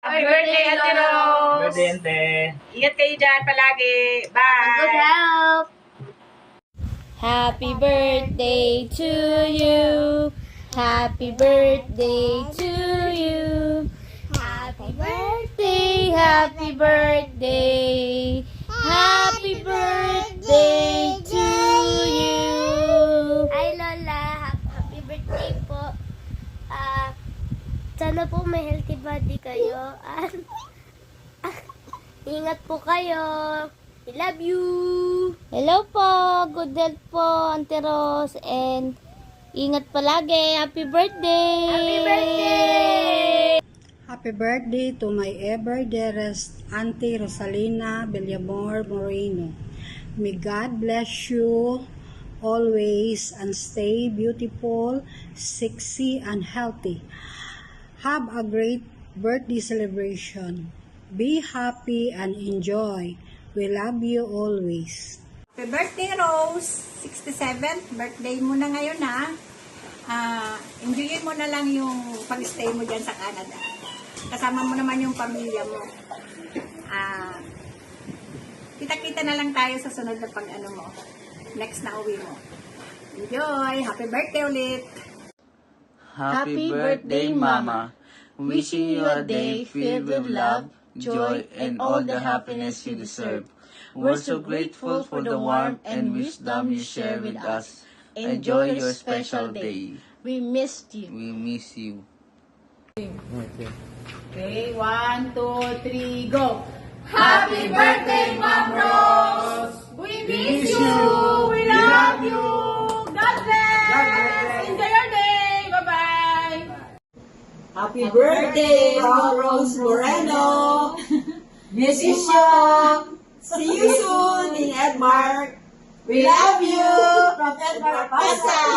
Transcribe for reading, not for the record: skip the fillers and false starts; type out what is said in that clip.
Happy birthday, Ate Rose! Birthday, Ante. Ingat kayo dyan palagi. Bye! Good health. Happy birthday to you. Happy birthday to you. Happy birthday, happy birthday. Happy birthday to you. Hi Lola, happy birthday po. Sana po may healthy body kayo. Ingat po kayo. I love you. Hello po, good health po, Auntie Rose, and ingat palagi. Happy birthday! Happy birthday! Happy birthday to my ever dearest Auntie Rosalina Villamor Moreno. May God bless you always and stay beautiful, sexy, and healthy. Have a great birthday celebration. Be happy and enjoy. We love you always. Happy birthday, Rose! 67th birthday mo na ngayon, ha? Enjoyin mo na lang yung pag-stay mo dyan sa Canada. Kasama mo naman yung pamilya mo. Kita-kita na lang tayo sa sunod na pag-ano mo. Next na uwi mo. Enjoy! Happy birthday ulit! Happy birthday, Mama. Wishing you a day filled with love, joy, and all the happiness you deserve. We're so grateful for the warmth and wisdom you share with us. Enjoy your special day. We missed you. We miss you. Okay, 1, 2, 3, go! Happy birthday, Ma'am Rose! We miss you! We love you! God bless! Enjoy your day! Bye-bye! Happy birthday, Rose Moreno! Miss you! See you soon in Edmark. We love you from Edmark, Pasay.